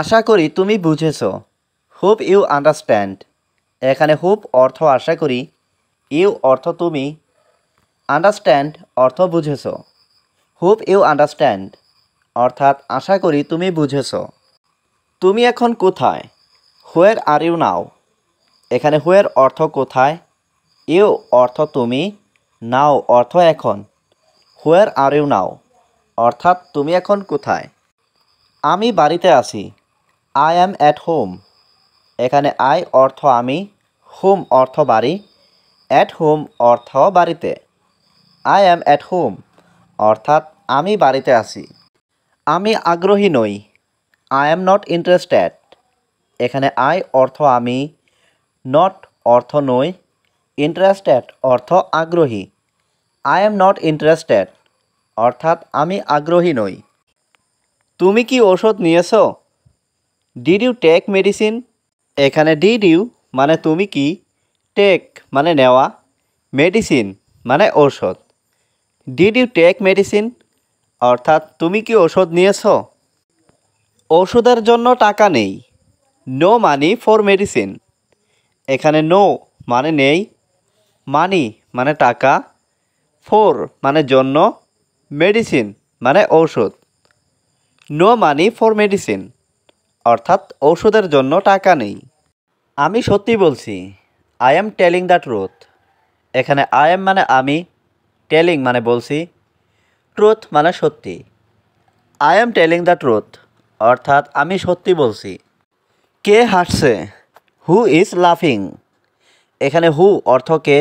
আশা করি তুমি বুঝেছো। Hope you understand. এখানে হোপ অর্থ আশা করি, ইউ অর্থ তুমি, আন্ডারস্ট্যান্ড অর্থ বুঝেছো। হোপ ইউ আন্ডারস্ট্যান্ড অর্থাৎ আশা করি তুমি বুঝেছো। তুমি এখন কোথায়? হোয়ার আর ইউ নাও। এখানে হোয়ার অর্থ কোথায়, ইউ অর্থ তুমি, নাও অর্থ এখন। হোয়ার আর ইউ নাও অর্থাৎ তুমি এখন কোথায়? আমি বাড়িতে আছি। I am at home. এখানে আই অর্থ আমি, হোম অর্থ বাড়ি, অ্যাট হোম অর্থ বাড়িতে। আই অ্যাম অ্যাট হোম অর্থাৎ আমি বাড়িতে আছি। আমি আগ্রহী নই। I am not interested. এখানে আই অর্থ আমি, নট অর্থ নই, ইন্টারেস্টেড অর্থ আগ্রহী। আই অ্যাম নট ইন্টারেস্টেড অর্থাৎ আমি আগ্রহী নই। তুমি কি ওষুধ নিয়েছো? Did you take medicine? এখানে ডিড ইউ মানে তুমি কি, টেক মানে নেওয়া, মেডিসিন মানে ঔষধ। ডিড ইউ টেক মেডিসিন অর্থাৎ তুমি কি ওষুধ নিয়েছো? ওষুধের জন্য টাকা নেই। No money for medicine. এখানে নো মানে নেই, মানি মানে টাকা, ফর মানে জন্য, মেডিসিন মানে ঔষধ। নো মানি ফর মেডিসিন অর্থাৎ ওষুধের জন্য টাকা নেই। আমি সত্যি বলছি। I am telling the truth. এখানে আই অ্যাম মানে আমি, টেলিং মানে বলছি, ট্রুথ মানে সত্যি। I am telling the truth অর্থাৎ আমি সত্যি বলছি। কে হাসছে? হু ইজ লাফিং। এখানে হু অর্থ কে,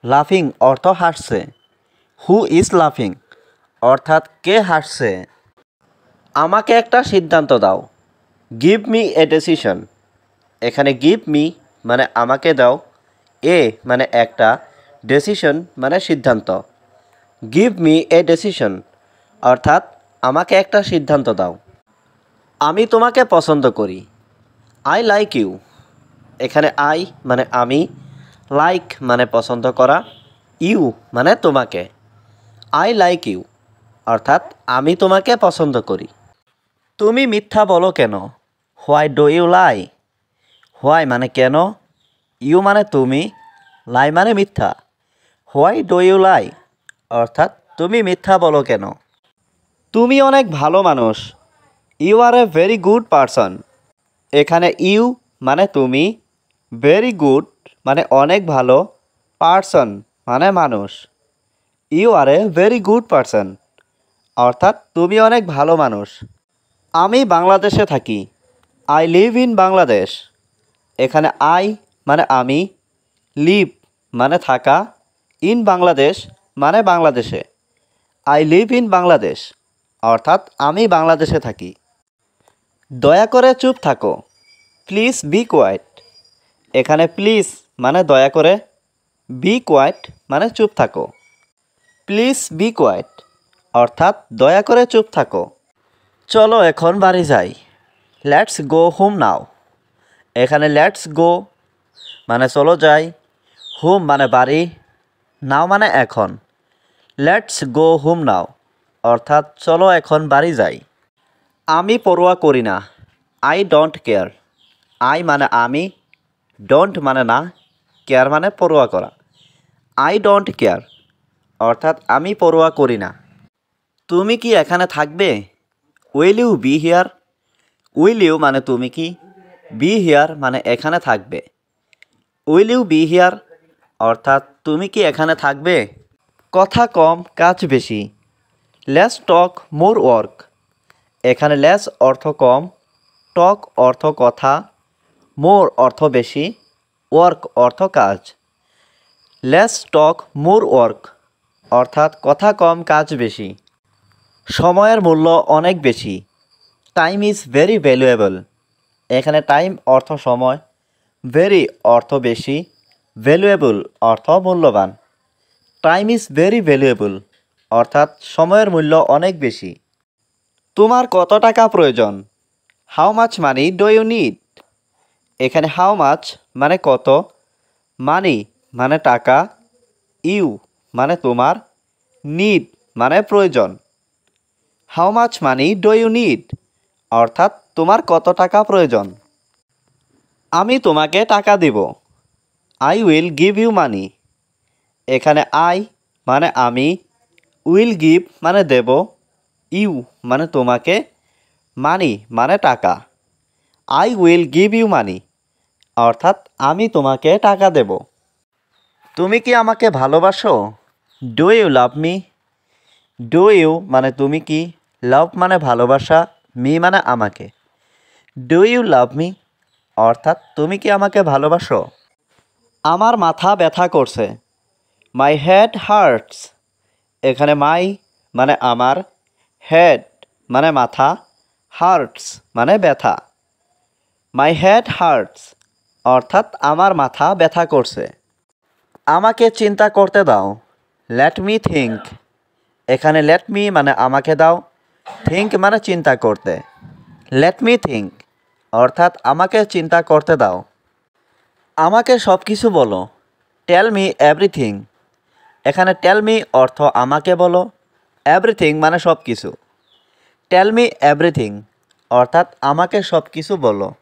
লাফিং অর্থ হাসছে। হু ইজ লাফিং অর্থাৎ কে হাসছে? আমাকে একটা সিদ্ধান্ত দাও। Give me a decision. এখানে গিভ মি মানে আমাকে দাও, এ মানে একটা, ডিসিশন মানে সিদ্ধান্ত। গিভ মি এ ডিসিশন অর্থাৎ আমাকে একটা সিদ্ধান্ত দাও। আমি তোমাকে পছন্দ করি। I like you. এখানে আই মানে আমি, লাইক মানে পছন্দ করা, ইউ মানে তোমাকে। আই লাইক ইউ অর্থাৎ আমি তোমাকে পছন্দ করি। তুমি মিথ্যা বলো কেন? Why do you lie. Why মানে কেন, ইউ মানে তুমি, লাই মানে মিথ্যা। হোয়াই ডু ইউ লাই অর্থাৎ তুমি মিথ্যা বলো কেন? তুমি অনেক ভালো মানুষ। You are a very good person. এখানে ইউ মানে তুমি, ভেরি গুড মানে অনেক ভালো, পারসন মানে মানুষ। You are a very good person অর্থাৎ তুমি অনেক ভালো মানুষ। আমি বাংলাদেশে থাকি। I live in Bangladesh. এখানে আই মানে আমি, লিভ মানে থাকা, ইন বাংলাদেশ মানে বাংলাদেশে। আই লিভ ইন বাংলাদেশ অর্থাৎ আমি বাংলাদেশে থাকি। দয়া করে চুপ থাকো। Please be quiet. এখানে প্লিজ মানে দয়া করে, বি কোয়াইট মানে চুপ থাকো। প্লিজ বি কোয়াইট অর্থাৎ দয়া করে চুপ থাকো। চলো এখন বাড়ি যাই। Let's go home now. এখানে লেটস গো মানে চলো যাই, হোম মানে বাড়ি, নাও মানে এখন। লেটস গো হোম নাও অর্থাৎ চলো এখন বাড়ি যাই। আমি পরোয়া করি না। I don't care. আই মানে আমি, ডোন্ট মানে না, কেয়ার মানে পরোয়া করা। আই ডোন্ট কেয়ার অর্থাৎ আমি পরোয়া করি না। তুমি কি এখানে থাকবে? Will you be here. Will you মানে তুমি কি, বি হিয়ার মানে এখানে থাকবে। উইল ইউ বি হিয়ার অর্থাৎ তুমি কি এখানে থাকবে? কথা কম কাজ বেশি। Less talk more work. এখানে লেস অর্থ কম, টক অর্থ কথা, মোর অর্থ বেশি, ওয়ার্ক অর্থ কাজ। লেস টক মোর ওয়ার্ক অর্থাৎ কথা কম কাজ বেশি। সময়ের মূল্য অনেক বেশি। Time is very valuable. এখানে টাইম অর্থ সময়, ভেরি অর্থ বেশি, ভ্যালুয়েবল অর্থ মূল্যবান। টাইম ইজ ভেরি ভ্যালুয়েবল অর্থাৎ সময়ের মূল্য অনেক বেশি। তোমার কত টাকা প্রয়োজন? How much money do you need. এখানে হাউ মাচ মানে কত, মানি মানে টাকা, ইউ মানে তোমার, নিড মানে প্রয়োজন। How much money do you need অর্থাৎ তোমার কত টাকা প্রয়োজন। আমি তোমাকে টাকা দিব। I will give you money. এখানে আই মানে আমি, উইল গিভ মানে দেব, ইউ মানে তোমাকে, মানি মানে টাকা। I will give you money অর্থাৎ আমি তোমাকে টাকা দেব। তুমি কি আমাকে ভালোবাসো? Do you love me? Do you মানে তুমি কি, লাভ মানে ভালোবাসা, মি মানে আমাকে। ডু ইউ লাভ মি অর্থাৎ তুমি কি আমাকে ভালোবাসো? আমার মাথা ব্যথা করছে। My head hurts. এখানে মাই মানে আমার, হেড মানে মাথা, হার্টস মানে ব্যথা। মাই হেড হার্টস অর্থাৎ আমার মাথা ব্যথা করছে। আমাকে চিন্তা করতে দাও। Let me think. এখানে লেট মি মানে আমাকে দাও, থিঙ্ক মানে চিন্তা করতে। লেট মি থিঙ্ক অর্থাৎ আমাকে চিন্তা করতে দাও। আমাকে সব কিছু বলো। Tell me everything. এখানে টেল মি অর্থ আমাকে বলো, এভরিথিং মানে সব কিছু। টেল মি এভরিথিং অর্থাৎ আমাকে সব কিছু বলো।